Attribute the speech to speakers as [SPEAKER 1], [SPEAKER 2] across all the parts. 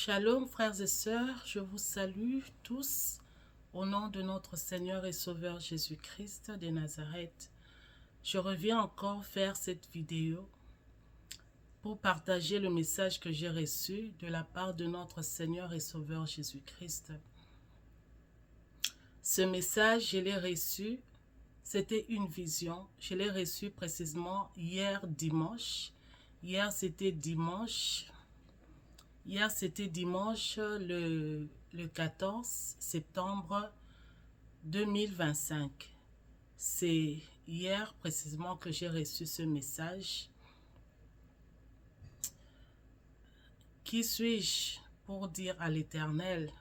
[SPEAKER 1] Shalom frères et sœurs, je vous salue tous au nom de notre Seigneur et Sauveur Jésus-Christ de Nazareth. Je reviens encore faire cette vidéo pour partager le message que j'ai reçu de la part de notre Seigneur et Sauveur Jésus-Christ. Ce message, je l'ai reçu, c'était une vision, je l'ai reçu précisément hier dimanche. Hier c'était dimanche le 14 septembre 2025. C'est hier précisément que j'ai reçu ce message. Qui suis-je pour dire à l'Éternel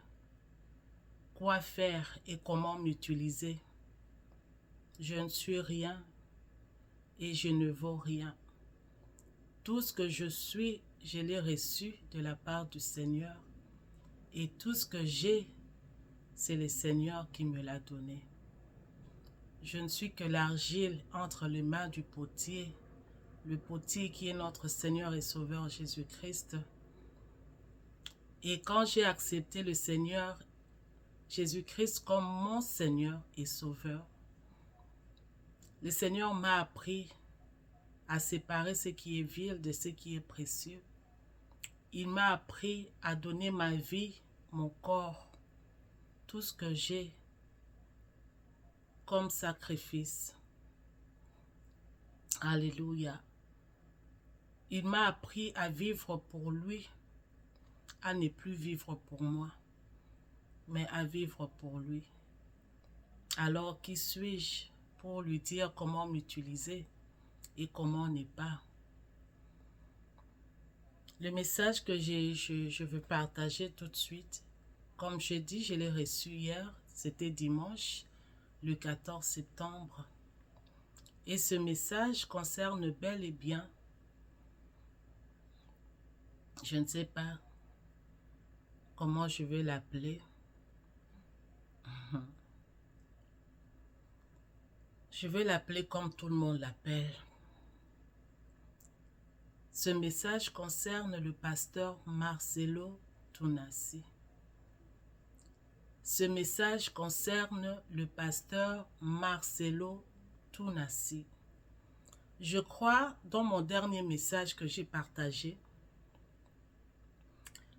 [SPEAKER 1] quoi faire et comment m'utiliser? Je ne suis rien et je ne vaux rien. Tout ce que je suis, je l'ai reçu de la part du Seigneur. Et tout ce que j'ai, c'est le Seigneur qui me l'a donné. Je ne suis que l'argile entre les mains du potier, le potier qui est notre Seigneur et Sauveur Jésus-Christ. Et quand j'ai accepté le Seigneur Jésus-Christ comme mon Seigneur et Sauveur, le Seigneur m'a appris à séparer ce qui est vil de ce qui est précieux. Il m'a appris à donner ma vie, mon corps, tout ce que j'ai comme sacrifice. Alléluia. Il m'a appris à vivre pour lui, à ne plus vivre pour moi, mais à vivre pour lui. Alors qui suis-je pour lui dire comment m'utiliser et comment ne pas? Le message que je veux partager tout de suite, comme je dis, je l'ai reçu hier, c'était dimanche, le 14 septembre. Et ce message concerne bel et bien, je ne sais pas comment je vais l'appeler. Je vais l'appeler comme tout le monde l'appelle. Ce message concerne le pasteur Marcelo Tounassi. Ce message concerne le pasteur Marcelo Tounassi. Je crois, dans mon dernier message que j'ai partagé,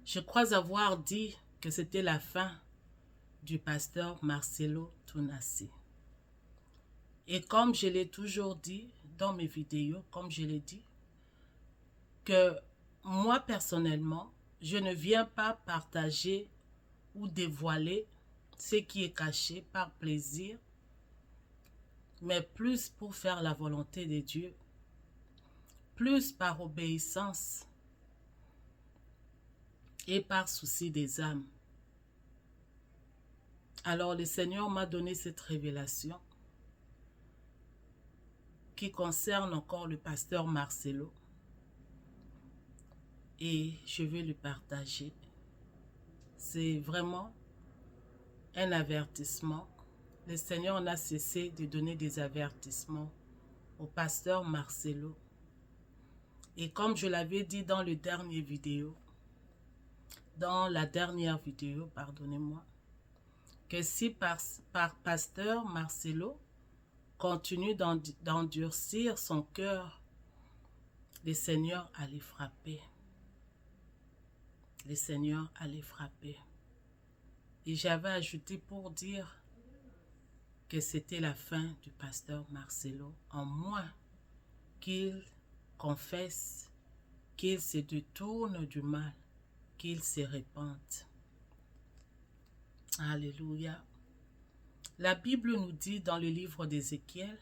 [SPEAKER 1] je crois avoir dit que c'était la fin du pasteur Marcelo Tounassi. Et comme je l'ai toujours dit dans mes vidéos, comme je l'ai dit, que moi personnellement, je ne viens pas partager ou dévoiler ce qui est caché par plaisir, mais plus pour faire la volonté de Dieu, plus par obéissance et par souci des âmes. Alors le Seigneur m'a donné cette révélation qui concerne encore le pasteur Marcelo. Et je vais le partager. C'est vraiment un avertissement. Le Seigneur n'a cessé de donner des avertissements au pasteur Marcelo. Et comme je l'avais dit dans la dernière vidéo, pardonnez-moi, que si par pasteur Marcelo continue d'endurcir son cœur, le Seigneur allait frapper. Le Seigneur allait frapper. Et j'avais ajouté pour dire que c'était la fin du pasteur Marcelo, en moins qu'il confesse, qu'il se détourne du mal, qu'il se répande. Alléluia. La Bible nous dit dans le livre d'Ézéchiel,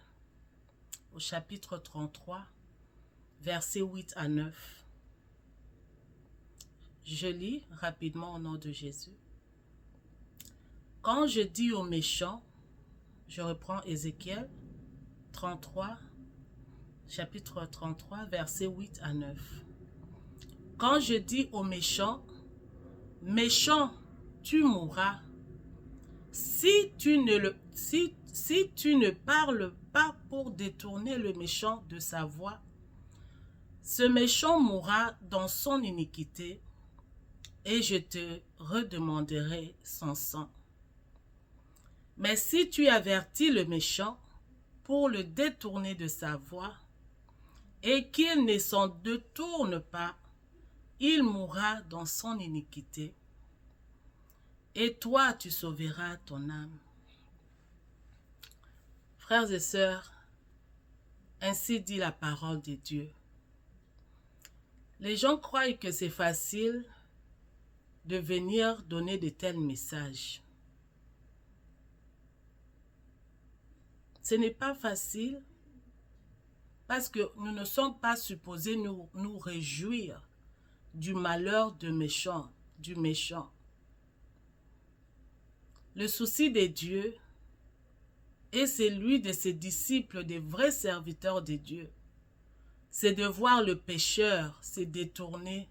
[SPEAKER 1] au chapitre 33, versets 8 à 9. Je lis rapidement au nom de Jésus. Quand je dis aux méchants, je reprends Ézéchiel 33, chapitre 33, versets 8 à 9. Quand je dis aux méchants, méchant, tu mourras, si tu ne parles pas pour détourner le méchant de sa voie, ce méchant mourra dans son iniquité et je te redemanderai son sang. Mais si tu avertis le méchant pour le détourner de sa voie, et qu'il ne s'en détourne pas, il mourra dans son iniquité, et toi tu sauveras ton âme. Frères et sœurs, ainsi dit la parole de Dieu. Les gens croient que c'est facile de venir donner de tels messages. Ce n'est pas facile parce que nous ne sommes pas supposés nous réjouir du malheur du méchant. Le souci de Dieu et celui de ses disciples, des vrais serviteurs de Dieu, c'est de voir le pécheur se détourner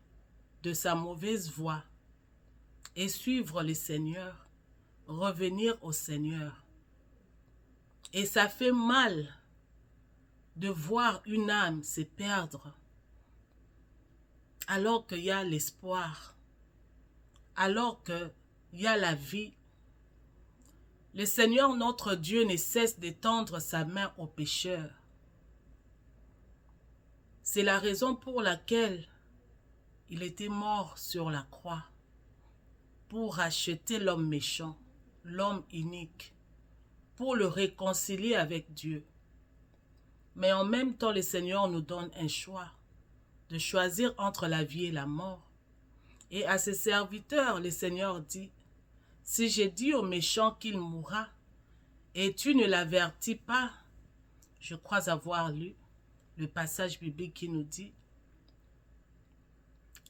[SPEAKER 1] de sa mauvaise voie et suivre le Seigneur, revenir au Seigneur. Et ça fait mal de voir une âme se perdre alors qu'il y a l'espoir, alors qu'il y a la vie. Le Seigneur notre Dieu ne cesse d'étendre sa main aux pécheurs. C'est la raison pour laquelle il était mort sur la croix, pour racheter l'homme méchant, l'homme inique, pour le réconcilier avec Dieu. Mais en même temps, le Seigneur nous donne un choix, de choisir entre la vie et la mort. Et à ses serviteurs, le Seigneur dit, « Si j'ai dit au méchant qu'il mourra, et tu ne l'avertis pas, je crois avoir lu le passage biblique qui nous dit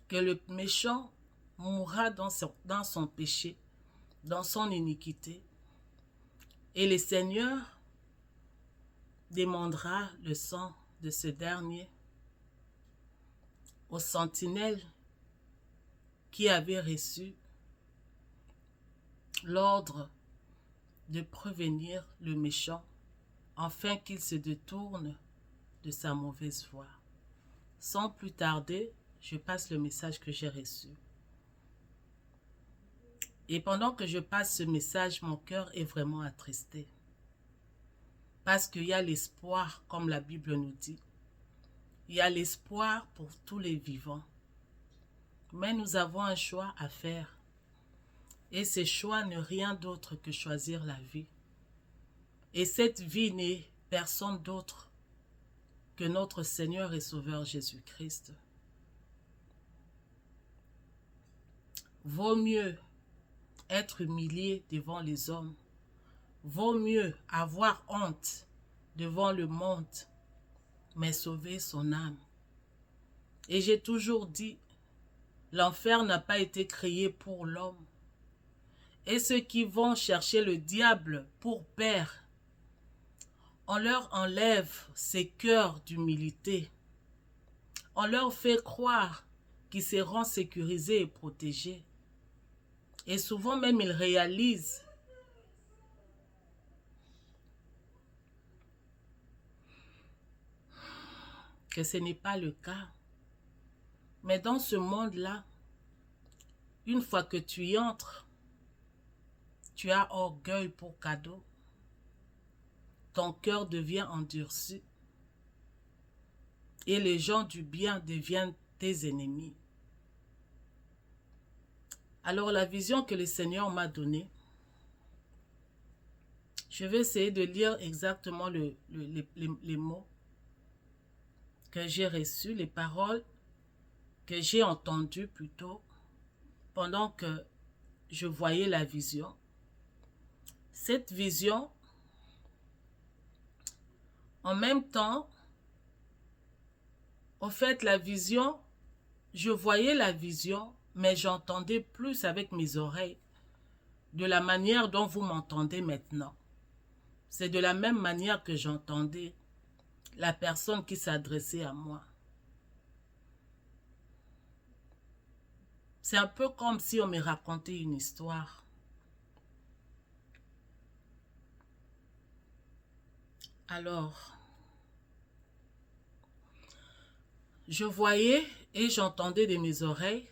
[SPEAKER 1] que le méchant mourra dans son péché, dans son iniquité, et le Seigneur demandera le sang de ce dernier aux sentinelles qui avaient reçu l'ordre de prévenir le méchant afin qu'il se détourne de sa mauvaise voie. Sans plus tarder, je passe le message que j'ai reçu. Et pendant que je passe ce message, mon cœur est vraiment attristé. Parce qu'il y a l'espoir, comme la Bible nous dit. Il y a l'espoir pour tous les vivants. Mais nous avons un choix à faire. Et ce choix n'est rien d'autre que choisir la vie. Et cette vie n'est personne d'autre que notre Seigneur et Sauveur Jésus-Christ. Vaut mieux être humilié devant les hommes. Vaut mieux avoir honte devant le monde, mais sauver son âme. Et j'ai toujours dit, l'enfer n'a pas été créé pour l'homme. Et ceux qui vont chercher le diable pour père, on leur enlève ces cœurs d'humilité. On leur fait croire qu'ils seront sécurisés et protégés. Et souvent même ils réalisent que ce n'est pas le cas. Mais dans ce monde-là, une fois que tu y entres, tu as orgueil pour cadeau. Ton cœur devient endurci. Et les gens du bien deviennent tes ennemis. Alors la vision que le Seigneur m'a donnée, je vais essayer de lire exactement les mots que j'ai reçus, les paroles que j'ai entendues plutôt pendant que je voyais la vision. Cette vision, en même temps, en fait la vision, je voyais la vision, mais j'entendais plus avec mes oreilles, de la manière dont vous m'entendez maintenant. C'est de la même manière que j'entendais la personne qui s'adressait à moi. C'est un peu comme si on me racontait une histoire. Alors, je voyais et j'entendais de mes oreilles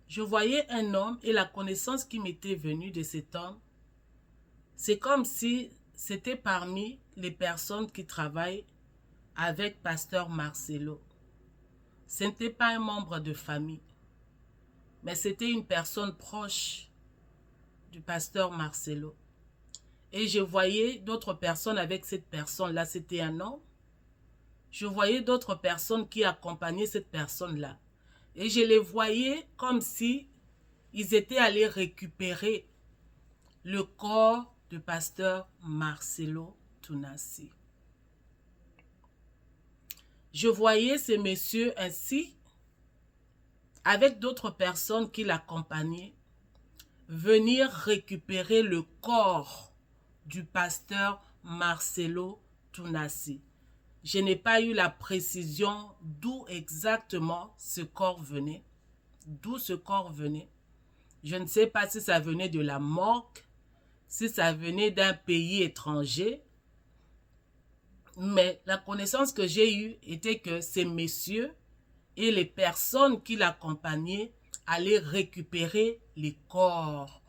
[SPEAKER 1] Je voyais un homme et la connaissance qui m'était venue de cet homme, c'est comme si c'était parmi les personnes qui travaillent avec Pasteur Marcelo. Ce n'était pas un membre de famille, mais c'était une personne proche du Pasteur Marcelo. Et je voyais d'autres personnes avec cette personne-là, c'était un homme. Je voyais d'autres personnes qui accompagnaient cette personne-là. Et je les voyais comme si ils étaient allés récupérer le corps du pasteur Marcelo Tunasi. Je voyais ces messieurs ainsi, avec d'autres personnes qui l'accompagnaient, venir récupérer le corps du pasteur Marcelo Tunasi. Je n'ai pas eu la précision d'où exactement ce corps venait. D'où ce corps venait. Je ne sais pas si ça venait de la morgue, si ça venait d'un pays étranger. Mais la connaissance que j'ai eue était que ces messieurs et les personnes qui l'accompagnaient allaient récupérer les corps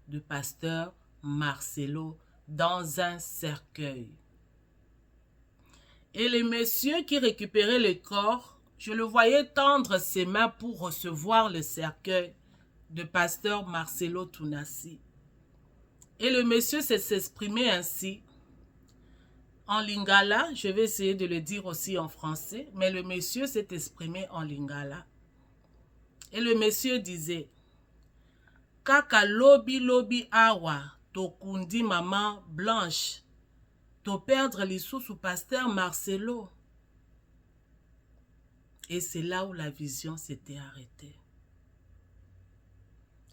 [SPEAKER 1] du pasteur Marcelo dans un cercueil. Et les messieurs qui récupéraient le corps, je le voyais tendre ses mains pour recevoir le cercueil de pasteur Marcelo Tunasi. Et le monsieur s'exprimait ainsi. En lingala, je vais essayer de le dire aussi en français, mais le monsieur s'est exprimé en lingala. Et le monsieur disait, Kaka lobi lobi awa, tokundi maman Blanche, to perdre les sous pasteur Marcelo. Et c'est là où la vision s'était arrêtée.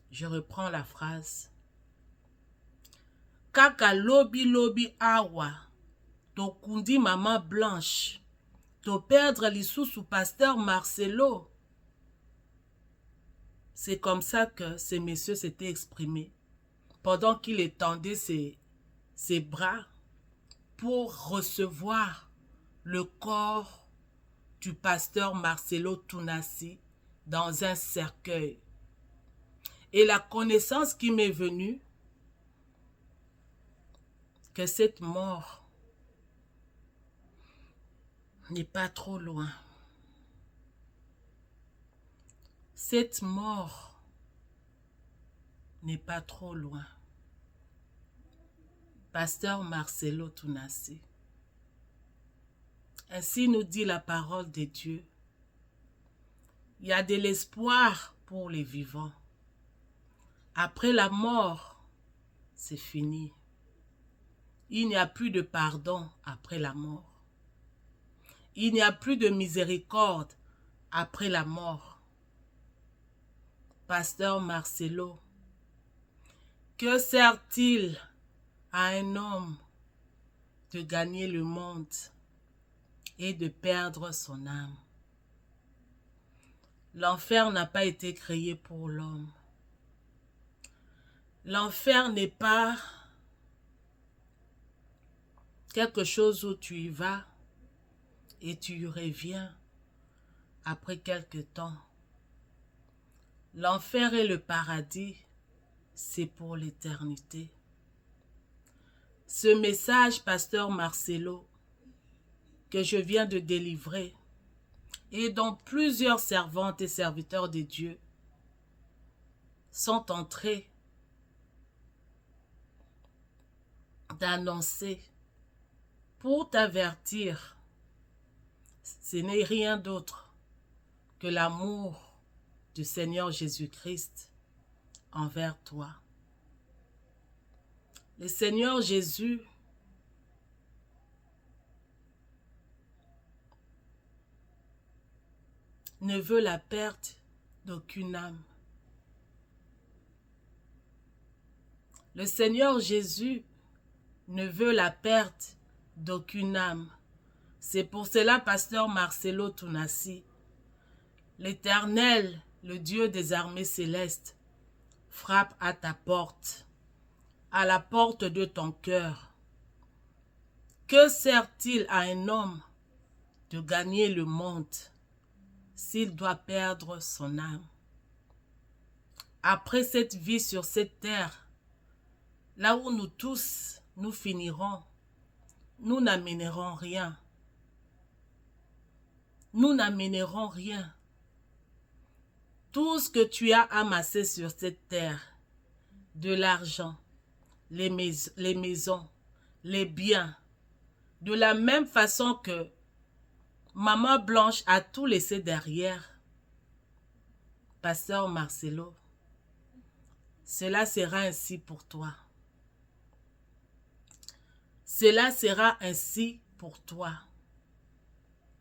[SPEAKER 1] Je reprends la phrase. Kaka lobi lobi awa, tokundi maman Blanche, to perdre les sous pasteur Marcelo. C'est comme ça que ces messieurs s'étaient exprimés pendant qu'il étendait ses bras pour recevoir le corps du pasteur Marcelo Tunasi dans un cercueil. Et la connaissance qui m'est venue, que cette mort n'est pas trop loin. Cette mort n'est pas trop loin. Pasteur Marcelo Tunasi. Ainsi nous dit la parole de Dieu. Il y a de l'espoir pour les vivants. Après la mort, c'est fini. Il n'y a plus de pardon après la mort. Il n'y a plus de miséricorde après la mort. Pasteur Marcelo, que sert-il à un homme de gagner le monde et de perdre son âme? L'enfer n'a pas été créé pour l'homme. L'enfer n'est pas quelque chose où tu y vas et tu y reviens après quelque temps. L'enfer et le paradis, c'est pour l'éternité. Ce message, pasteur Marcelo, que je viens de délivrer, et dont plusieurs servantes et serviteurs de Dieu sont entrés d'annoncer pour t'avertir, ce n'est rien d'autre que l'amour du Seigneur Jésus-Christ envers toi. Le Seigneur Jésus ne veut la perte d'aucune âme. Le Seigneur Jésus ne veut la perte d'aucune âme. C'est pour cela, pasteur Marcelo Tunasi, l'Éternel, le Dieu des armées célestes, frappe à ta porte, à la porte de ton cœur. Que sert-il à un homme de gagner le monde s'il doit perdre son âme? après cette vie sur cette terre, là où nous tous, nous finirons, nous n'amènerons rien. Nous n'amènerons rien. Tout ce que tu as amassé sur cette terre, de l'argent, les maisons, les biens, de la même façon que Maman Blanche a tout laissé derrière, Pasteur Marcelo, cela sera ainsi pour toi. Cela sera ainsi pour toi.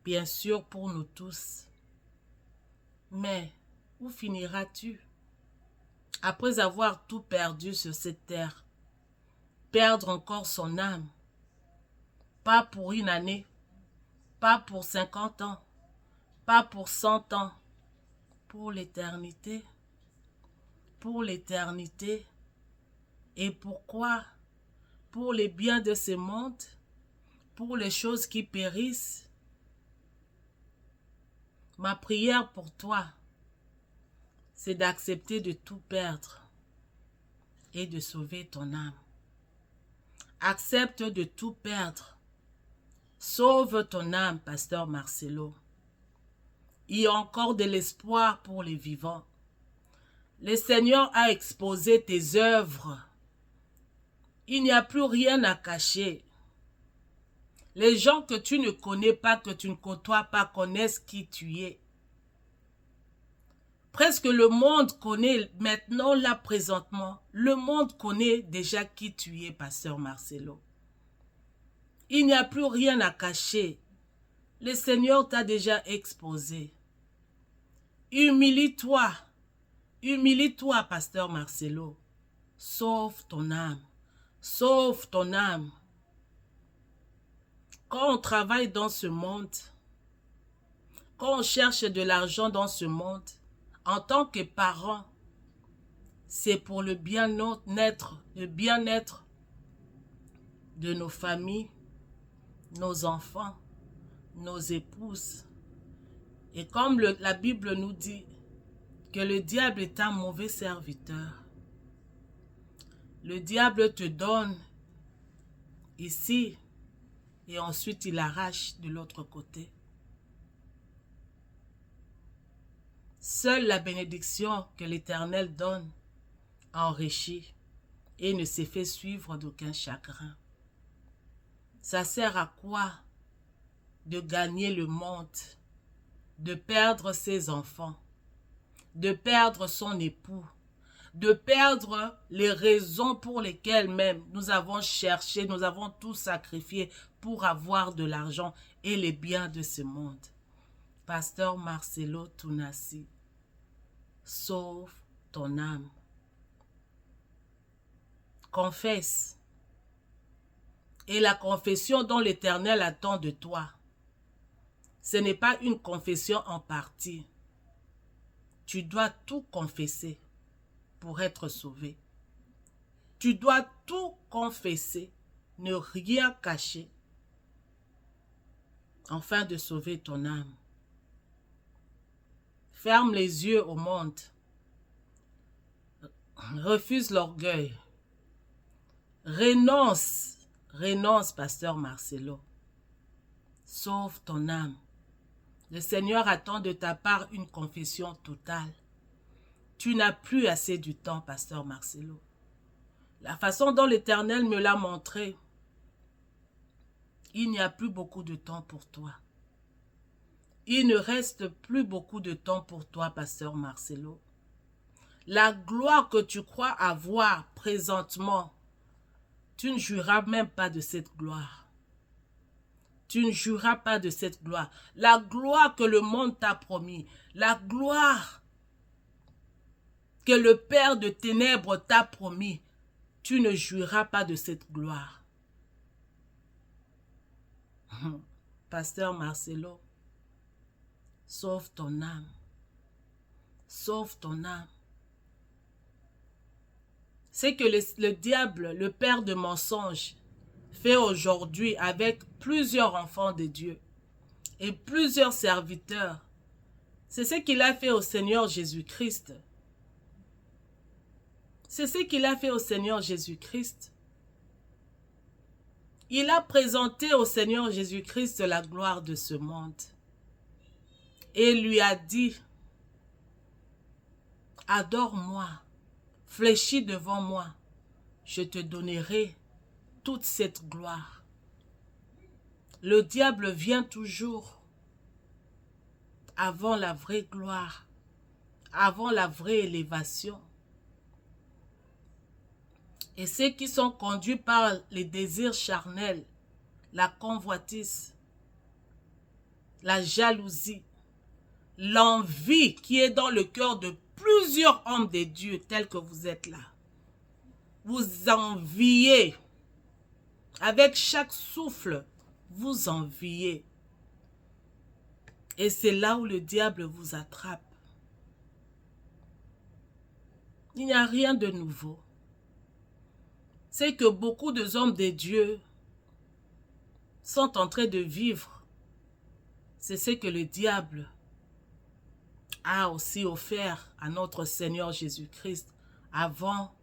[SPEAKER 1] Bien sûr pour nous tous. Mais où finiras-tu? Après avoir tout perdu sur cette terre, perdre encore son âme, pas pour une année, pas pour 50 ans, pas pour 100 ans, pour l'éternité. Pour l'éternité. Et pourquoi? Pour les biens de ce monde, pour les choses qui périssent. Ma prière pour toi, c'est d'accepter de tout perdre et de sauver ton âme. Accepte de tout perdre. Sauve ton âme, Pasteur Marcelo. Il y a encore de l'espoir pour les vivants. Le Seigneur a exposé tes œuvres. Il n'y a plus rien à cacher. Les gens que tu ne connais pas, que tu ne côtoies pas, connaissent qui tu es. Presque le monde connaît maintenant, là, présentement. Le monde connaît déjà qui tu es, Pasteur Marcelo. Il n'y a plus rien à cacher. Le Seigneur t'a déjà exposé. Humilie-toi. Humilie-toi, Pasteur Marcelo. Sauve ton âme. Sauve ton âme. Quand on travaille dans ce monde, quand on cherche de l'argent dans ce monde, en tant que parent, c'est pour le bien-être de nos familles, nos enfants, nos épouses. Et comme la Bible nous dit que le diable est un mauvais serviteur, le diable te donne ici et ensuite il arrache de l'autre côté. Seule la bénédiction que l'Éternel donne enrichit et ne se fait suivre d'aucun chagrin. Ça sert à quoi de gagner le monde, de perdre ses enfants, de perdre son époux, de perdre les raisons pour lesquelles même nous avons cherché, nous avons tout sacrifié pour avoir de l'argent et les biens de ce monde. Pasteur Marcelo Tounassi, sauve ton âme. Confesse. Et la confession dont l'Éternel attend de toi, ce n'est pas une confession en partie. Tu dois tout confesser pour être sauvé. Tu dois tout confesser, ne rien cacher, afin de sauver ton âme. Ferme les yeux au monde. Refuse l'orgueil. Renonce, Pasteur Marcelo. Sauve ton âme. Le Seigneur attend de ta part une confession totale. Tu n'as plus assez du temps, Pasteur Marcelo. La façon dont l'Éternel me l'a montré, il n'y a plus beaucoup de temps pour toi. Il ne reste plus beaucoup de temps pour toi, Pasteur Marcelo. La gloire que tu crois avoir présentement, tu ne jouiras même pas de cette gloire. Tu ne jouiras pas de cette gloire. La gloire que le monde t'a promis, la gloire que le Père de ténèbres t'a promis, tu ne jouiras pas de cette gloire. Pasteur Marcelo, sauve ton âme. Sauve ton âme. C'est que le diable, le père de mensonges, fait aujourd'hui avec plusieurs enfants de Dieu et plusieurs serviteurs. C'est ce qu'il a fait au Seigneur Jésus-Christ. C'est ce qu'il a fait au Seigneur Jésus-Christ. Il a présenté au Seigneur Jésus-Christ la gloire de ce monde. Et lui a dit, adore-moi, fléchis devant moi, je te donnerai toute cette gloire. Le diable vient toujours avant la vraie gloire, avant la vraie élévation. Et ceux qui sont conduits par les désirs charnels, la convoitise, la jalousie, l'envie qui est dans le cœur de plusieurs hommes de Dieu tels que vous êtes là. Vous enviez. Avec chaque souffle, vous enviez. Et c'est là où le diable vous attrape. Il n'y a rien de nouveau. C'est que beaucoup de hommes de Dieu sont en train de vivre. C'est ce que le diable a aussi offert à notre Seigneur Jésus-Christ avant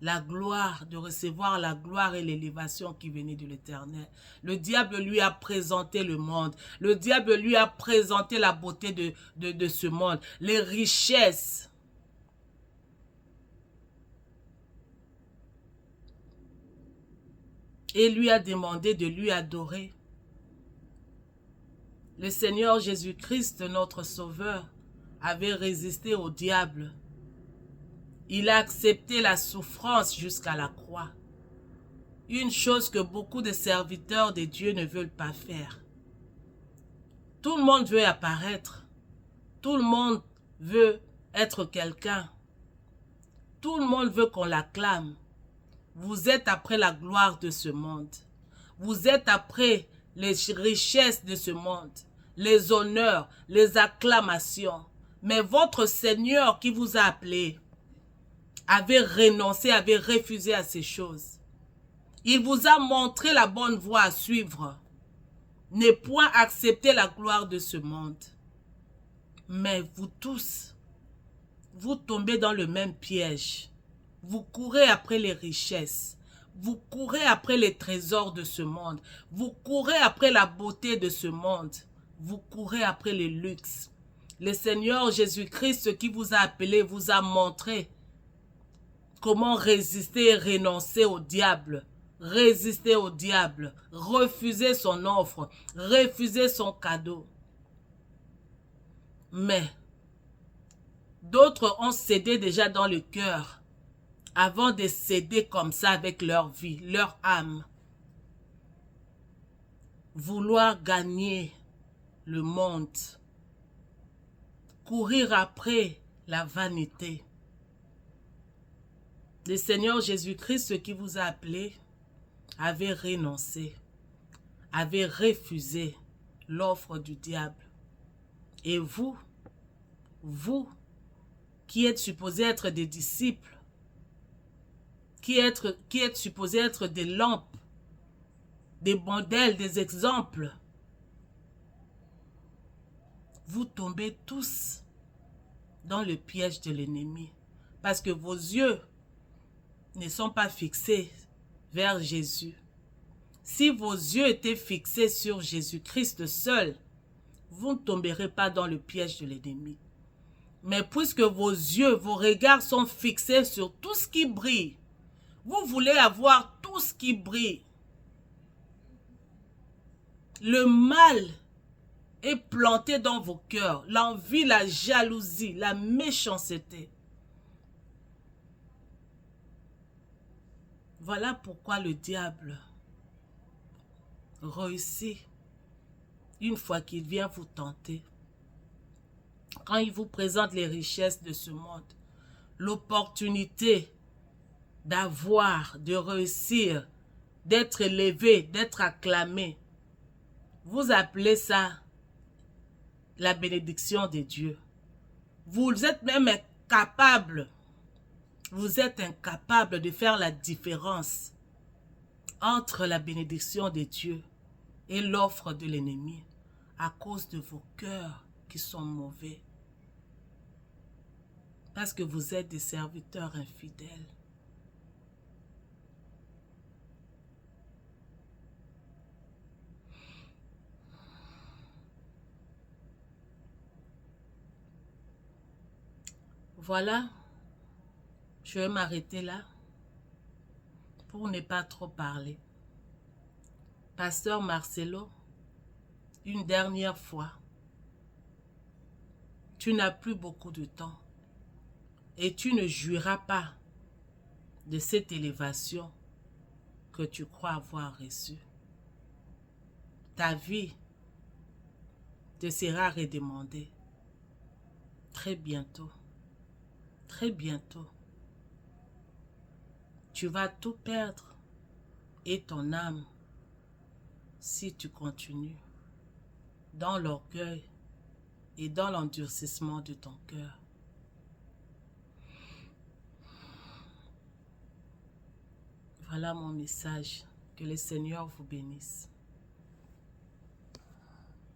[SPEAKER 1] la gloire, de recevoir la gloire et l'élévation qui venait de l'Éternel. Le diable lui a présenté le monde. Le diable lui a présenté la beauté de ce monde, les richesses. Et lui a demandé de lui adorer. Le Seigneur Jésus-Christ, notre Sauveur, avait résisté au diable. Il a accepté la souffrance jusqu'à la croix. Une chose que beaucoup de serviteurs de Dieu ne veulent pas faire. Tout le monde veut apparaître. Tout le monde veut être quelqu'un. Tout le monde veut qu'on l'acclame. Vous êtes après la gloire de ce monde. Vous êtes après les richesses de ce monde, les honneurs, les acclamations. Mais votre Seigneur qui vous a appelé avait renoncé, avait refusé à ces choses. Il vous a montré la bonne voie à suivre. Ne point accepter la gloire de ce monde. Mais vous tous, vous tombez dans le même piège. Vous courez après les richesses. Vous courez après les trésors de ce monde. Vous courez après la beauté de ce monde. Vous courez après les luxes. Le Seigneur Jésus-Christ qui vous a appelé vous a montré comment résister et renoncer au diable. Résister au diable. Refuser son offre. Refuser son cadeau. Mais d'autres ont cédé déjà dans le cœur avant de céder comme ça avec leur vie, leur âme. Vouloir gagner le monde. Courir après la vanité. Le Seigneur Jésus-Christ qui vous a appelé avait renoncé, avait refusé l'offre du diable. Et vous qui êtes supposés être des disciples, qui êtes supposés être des lampes, des modèles, des exemples, vous tombez tous dans le piège de l'ennemi. Parce que vos yeux ne sont pas fixés vers Jésus. Si vos yeux étaient fixés sur Jésus-Christ seul, vous ne tomberez pas dans le piège de l'ennemi. Mais puisque vos yeux, vos regards sont fixés sur tout ce qui brille, vous voulez avoir tout ce qui brille. Le mal est planté dans vos cœurs. L'envie, la jalousie, la méchanceté. Voilà pourquoi le diable réussit une fois qu'il vient vous tenter. Quand il vous présente les richesses de ce monde, l'opportunité d'avoir, de réussir, d'être élevé, d'être acclamé. Vous appelez ça la bénédiction de Dieu. Vous êtes même incapable, vous êtes incapable de faire la différence entre la bénédiction de Dieu et l'offre de l'ennemi à cause de vos cœurs qui sont mauvais. Parce que vous êtes des serviteurs infidèles. Voilà, je vais m'arrêter là pour ne pas trop parler. Pasteur Marcelo, une dernière fois, tu n'as plus beaucoup de temps et tu ne jouiras pas de cette élévation que tu crois avoir reçue. Ta vie te sera redemandée très bientôt. Très bientôt. Tu vas tout perdre et ton âme si tu continues dans l'orgueil et dans l'endurcissement de ton cœur. Voilà mon message. Que le Seigneur vous bénisse.